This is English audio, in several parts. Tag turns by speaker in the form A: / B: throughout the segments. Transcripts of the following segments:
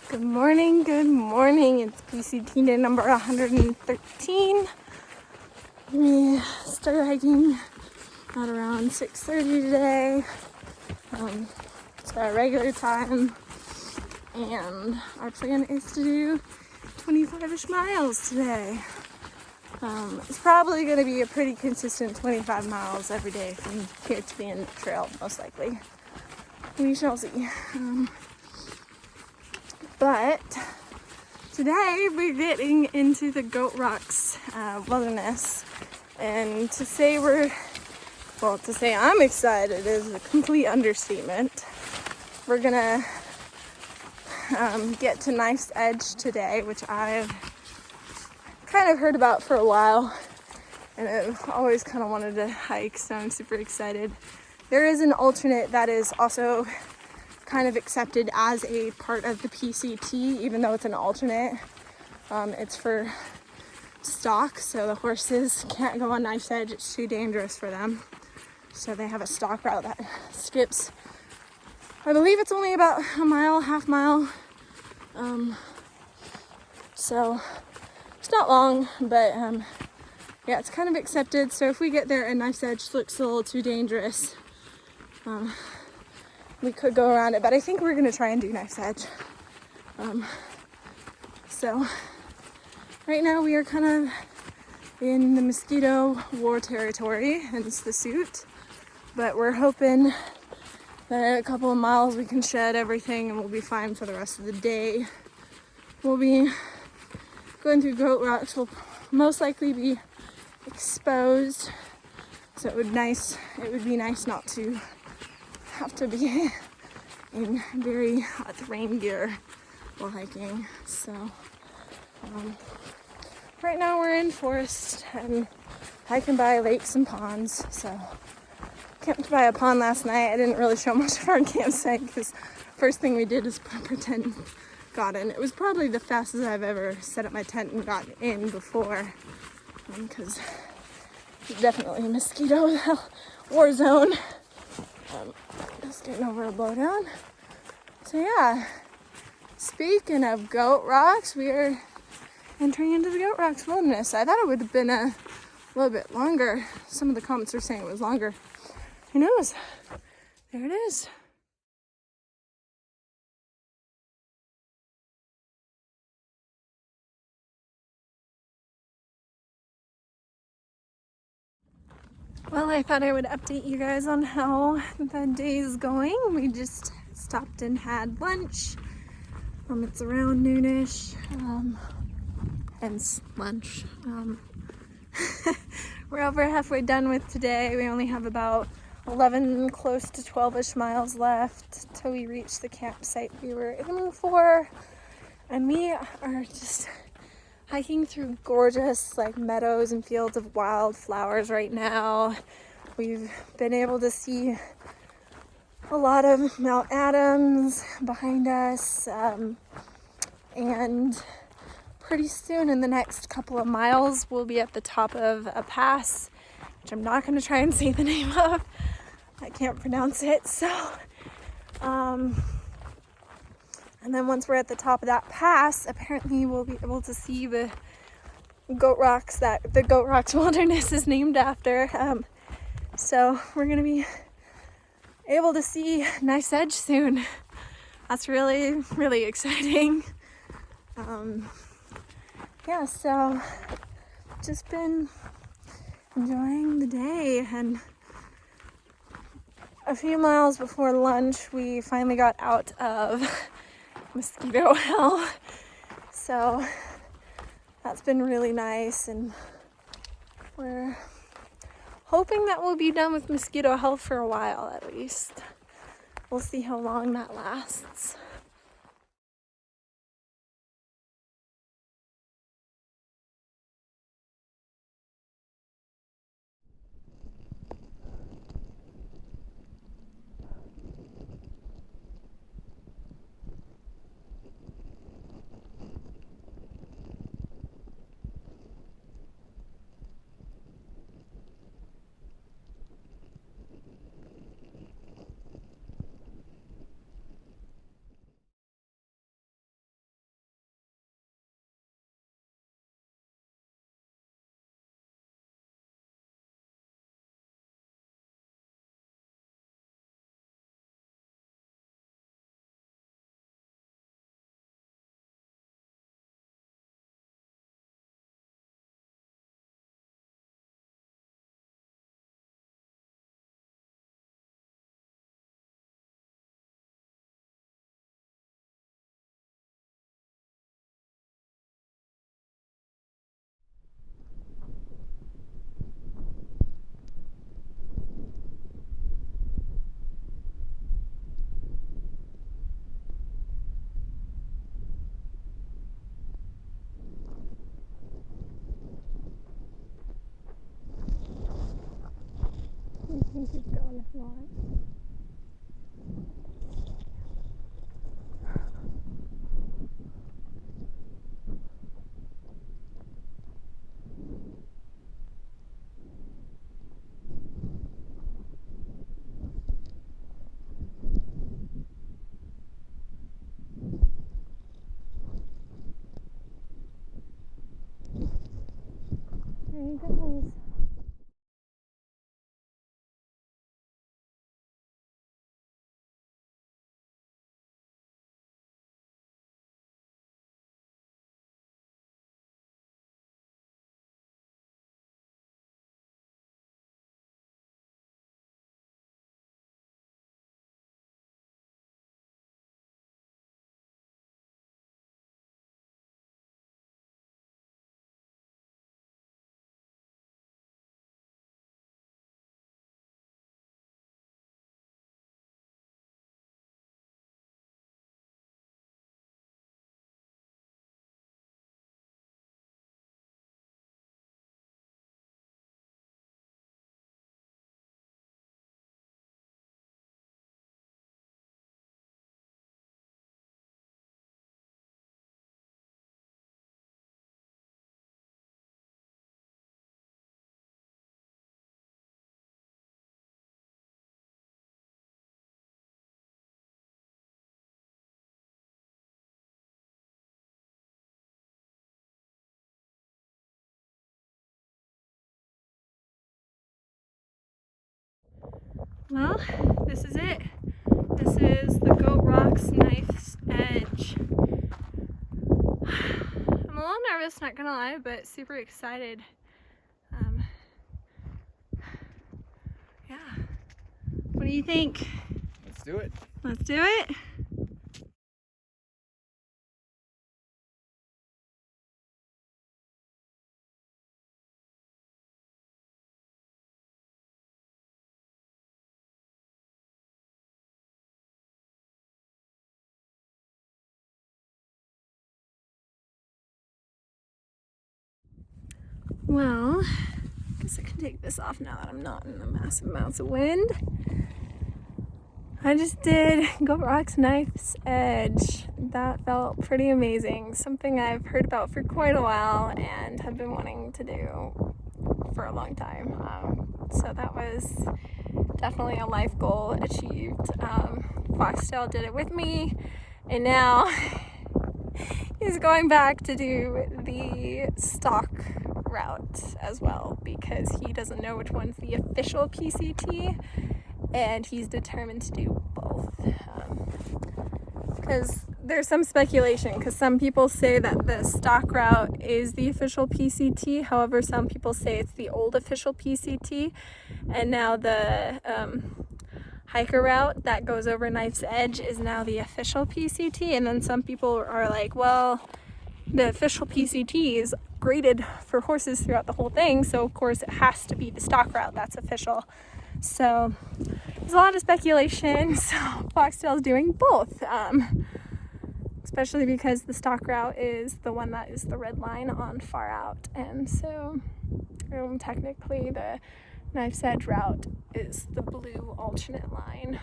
A: Good morning, it's PCT day number 113. We started hiking at around 6:30 today. It's our regular time, and our plan is to do 25-ish miles today. It's probably going to be a pretty consistent 25 miles every day from here to the end of the trail, most likely. We shall see. But today we're getting into the Goat Rocks wilderness, and to say I'm excited is a complete understatement. We're gonna get to Knife's Edge today, which I've kind of heard about for a while, and I've always kind of wanted to hike, so I'm super excited. There is an alternate that is also kind of accepted as a part of the PCT, even though it's an alternate. It's for stock, so the horses can't go on Knife's Edge. It's too dangerous for them. So they have a stock route that skips, I believe it's only about a mile, half mile. So it's not long, but yeah, it's kind of accepted. So if we get there and Knife's Edge looks a little too dangerous, we could go around it, but I think we're gonna try and do Knife's Edge. So right now we are kind of in the mosquito war territory, hence the suit, but we're hoping that in a couple of miles we can shed everything and we'll be fine for the rest of the day. We'll be going through Goat Rocks. We'll most likely be exposed, so it would be nice not to have to be in very hot rain gear while hiking. So right now we're in forest and hiking by lakes and ponds. So camped by a pond last night. I didn't really show much of our campsite because first thing we did is put up our tent and got in. It was probably the fastest I've ever set up my tent and got in before, because it's definitely a mosquito war zone. Just getting over a blowdown. So yeah, speaking of Goat Rocks, we are entering into the Goat Rocks wilderness. I thought it would have been a little bit longer. Some of the comments are saying it was longer. Who knows? There it is. Well, I thought I would update you guys on how the day is going. We just stopped and had lunch. It's around noonish, hence lunch. We're over halfway done with today. We only have about 11, close to 12-ish miles left till we reach the campsite we were aiming for. And we are just hiking through gorgeous meadows and fields of wildflowers right now. We've been able to see a lot of Mount Adams behind us, and pretty soon in the next couple of miles we'll be at the top of a pass, which I'm not going to try and say the name of. I can't pronounce it. So and then once we're at the top of that pass, apparently we'll be able to see the Goat Rocks that the Goat Rocks wilderness is named after. So we're going to be able to see Knife's Edge soon. That's really, really exciting. Yeah, so just been enjoying the day, and a few miles before lunch we finally got out of mosquito hell, so that's been really nice, and we're hoping that we'll be done with mosquito health for a while at least. We'll see how long that lasts. can keep going if you want. There he goes. Well, this is it. This is the Goat Rocks Knife's Edge. I'm a little nervous, not gonna lie, but super excited. Yeah. What do you think?
B: Let's do it.
A: Let's do it. Well, I guess I can take this off now that I'm not in the massive amounts of wind. I just did Goat Rocks Knife's Edge. That felt pretty amazing. Something I've heard about for quite a while and have been wanting to do for a long time. So that was definitely a life goal achieved. Foxtail did it with me, and now he's going back to do the stock route as well because he doesn't know which one's the official PCT, and he's determined to do both. Because there's some speculation, because some people say that the stock route is the official PCT, however some people say it's the old official PCT, and now the hiker route that goes over Knife's Edge is now the official PCT. And then some people are like, well, the official PCT is graded for horses throughout the whole thing, so of course it has to be the stock route that's official. So there's a lot of speculation. So Foxtail's doing both, especially because the stock route is the one that is the red line on far out, and so technically the Knife's Edge route is the blue alternate line.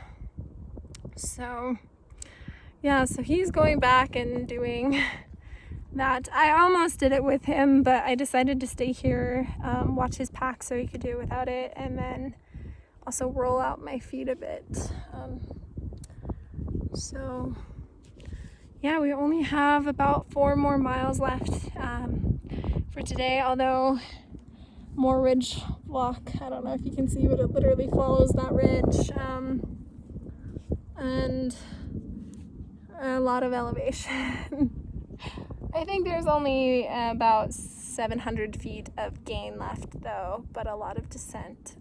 A: So yeah, so he's going back and doing that. I almost did it with him, but I decided to stay here, watch his pack so he could do it without it, and then also roll out my feet a bit. So yeah, we only have about 4 more miles left for today, although more ridge walk. I don't know if you can see, but it literally follows that ridge, and a lot of elevation. I think there's only about 700 feet of gain left though, but a lot of descent.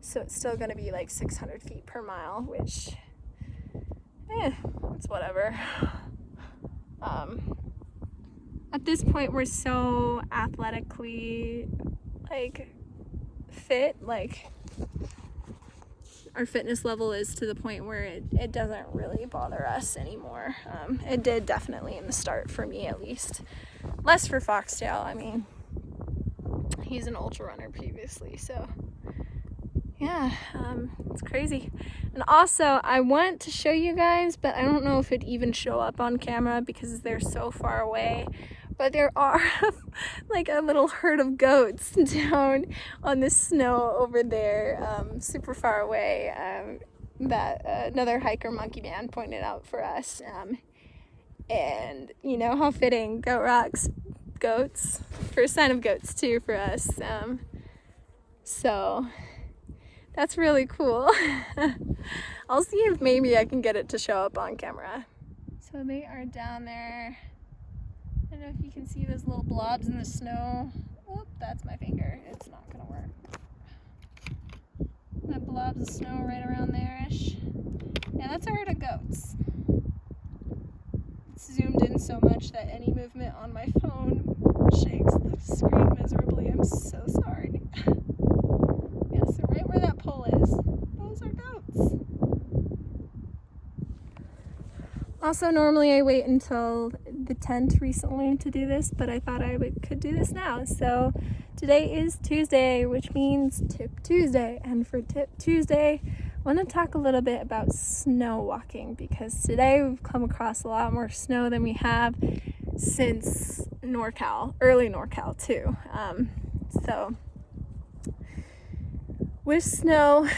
A: So it's still gonna be like 600 feet per mile, which, it's whatever. At this point, we're so athletically, fit, our fitness level is to the point where it doesn't really bother us anymore. It did definitely in the start, for me at least. Less for Foxtail. I mean, he's an ultra runner previously, so yeah, it's crazy. And also, I want to show you guys, but I don't know if it'd even show up on camera because they're so far away. But there are like a little herd of goats down on the snow over there, super far away, that another hiker monkey man pointed out for us. And you know how fitting, goat rocks, goats, first sign of goats too for us. So that's really cool. I'll see if maybe I can get it to show up on camera. So they are down there. I don't know if you can see those little blobs in the snow. Whoop, that's my finger. It's not gonna work. That blobs of snow right around there-ish. Yeah, that's a herd of goats. It's zoomed in so much that any movement on my phone shakes the screen miserably. I'm so sorry. Yeah, so right where that pole is, those are goats. Also, normally I wait until the tent recently to do this, but I thought could do this now. So today is Tuesday, which means Tip Tuesday. And for Tip Tuesday, I want to talk a little bit about snow walking, because today we've come across a lot more snow than we have since NorCal, early NorCal too. So with snow,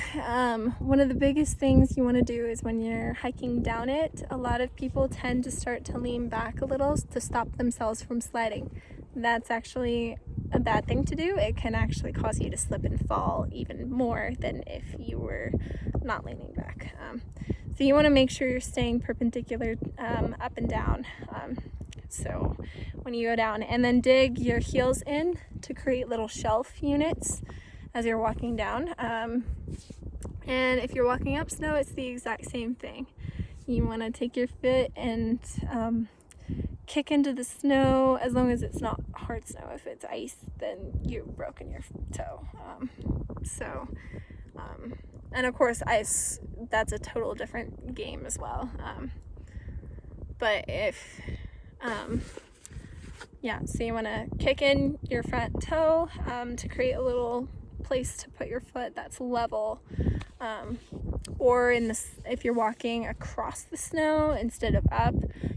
A: one of the biggest things you want to do is when you're hiking down it, a lot of people tend to start to lean back a little to stop themselves from sliding. That's actually a bad thing to do. It can actually cause you to slip and fall even more than if you were not leaning back. So you want to make sure you're staying perpendicular up and down. So when you go down, and then dig your heels in to create little shelf units as you're walking down. And if you're walking up snow, it's the exact same thing. You want to take your foot and kick into the snow, as long as it's not hard snow. If it's ice, then you've broken your toe. And of course ice, that's a total different game as well. But if, so you want to kick in your front toe to create a little place to put your foot that's level, or if you're walking across the snow instead of up,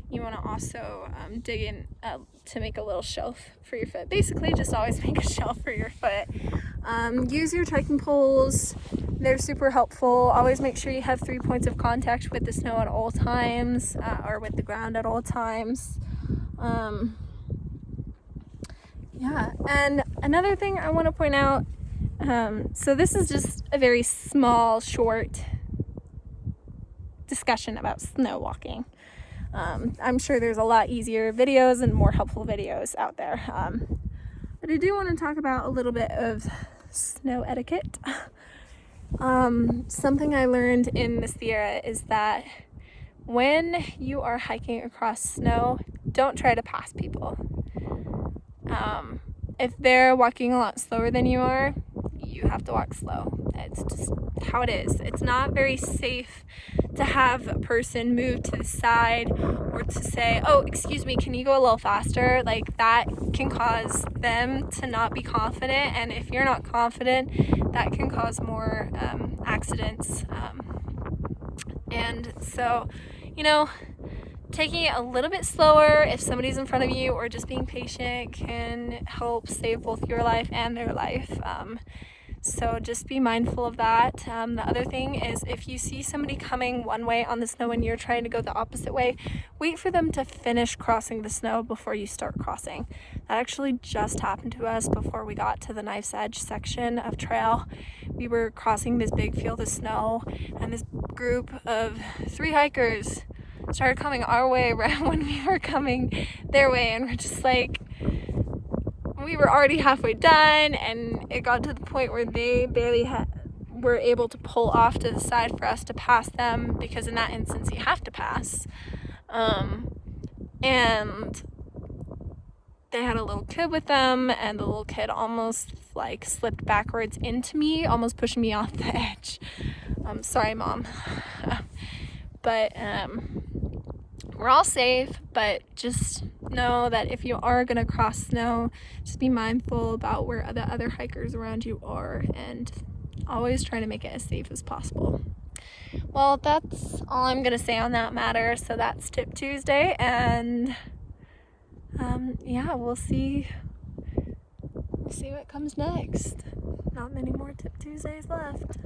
A: you want to also dig in to make a little shelf for your foot. Basically, just always make a shelf for your foot. Use your trekking poles. They're super helpful. Always make sure you have 3 points of contact with the snow at all times, or with the ground at all times. And another thing I want to point out, so this is just a very small, short discussion about snow walking. I'm sure there's a lot easier videos and more helpful videos out there. But I do want to talk about a little bit of snow etiquette. Something I learned in the Sierra is that when you are hiking across snow, don't try to pass people. If they're walking a lot slower than you are, you have to walk slow. It's just how it is. It's not very safe to have a person move to the side or to say, oh, excuse me, can you go a little faster? Like, that can cause them to not be confident, and if you're not confident, that can cause more accidents. And so, taking it a little bit slower if somebody's in front of you, or just being patient, can help save both your life and their life. So just be mindful of that. The other thing is, if you see somebody coming one way on the snow and you're trying to go the opposite way, wait for them to finish crossing the snow before you start crossing. That actually just happened to us before we got to the Knife's Edge section of trail. We were crossing this big field of snow, and this group of 3 hikers started coming our way right when we were coming their way, and we're just like, we were already halfway done, and it got to the point where they barely were able to pull off to the side for us to pass them, because in that instance you have to pass. And they had a little kid with them, and the little kid almost slipped backwards into me, almost pushing me off the edge. Sorry, Mom. But we're all safe, but just know that if you are going to cross snow, just be mindful about where the other hikers around you are, and
B: Always trying to make it as safe as possible. Well, that's all I'm gonna say on that matter. So that's Tip Tuesday, and yeah, we'll see what comes next. Not many more Tip Tuesdays left.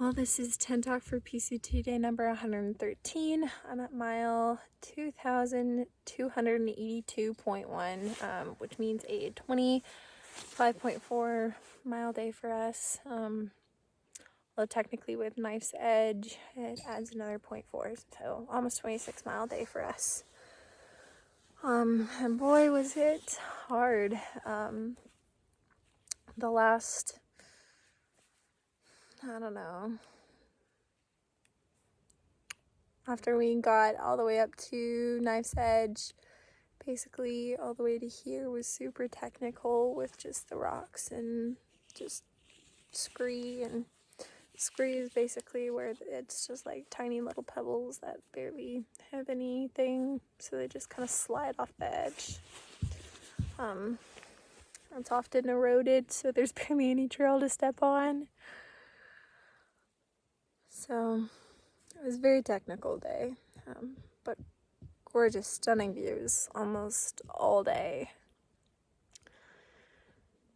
B: Well, this is 10 Talk for PCT day number 113. I'm at mile 2,282.1, which means a 25.4 mile day for us. Although technically with knife's edge, it adds another 0.4, so almost 26 mile day for us. And boy, was it hard. The last, I don't know, after we got all the way up to knife's edge, basically all the way to here was super technical with just the rocks and just scree, and scree is basically where it's just like tiny little pebbles that barely have anything, so they just kind of slide off the edge. It's often eroded, so there's barely any trail to step on. So it was a very technical day, but gorgeous, stunning views almost all day.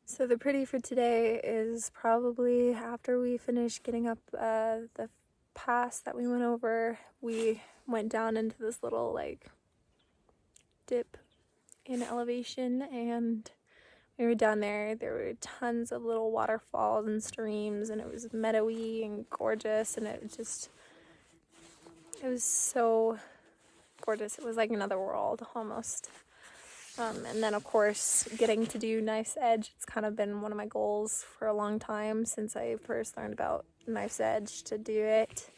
B: So the pretty for today is probably after we finish getting up the pass that we went over, we went down into this little like dip in elevation, and we were down there. There were tons of little waterfalls and streams, and it was meadowy and gorgeous, and it was so gorgeous. It was like another world almost. And then of course getting to do knife's edge, it's kind of been one of my goals for a long time since I first learned about knife's edge to do it.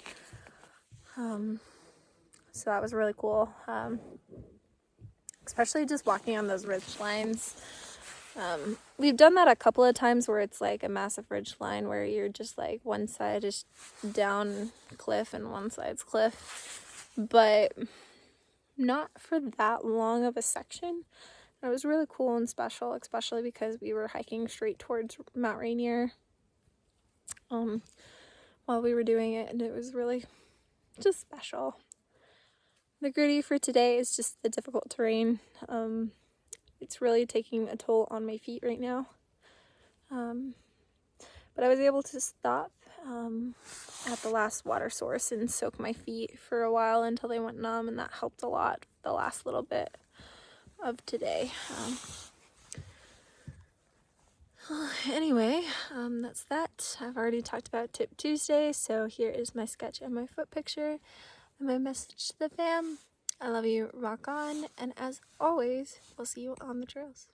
B: So that was really cool, especially just walking on those ridge lines. We've done that a couple of times where it's like a massive ridge line where you're just like one side is down cliff and one side's cliff, but not for that long of a section. It was really cool and special, especially because we were hiking straight towards Mount Rainier while we were doing it, and it was really just special. The gritty for today is just the difficult terrain. It's really taking a toll on my feet right now. But I was able to stop at the last water source and soak my feet for a while until they went numb, and that helped a lot the last little bit of today. Anyway, that's that. I've already talked about Tip Tuesday, so here is my sketch and my foot picture and my message to the fam. I love you, rock on, and as always, we'll see you on the trails.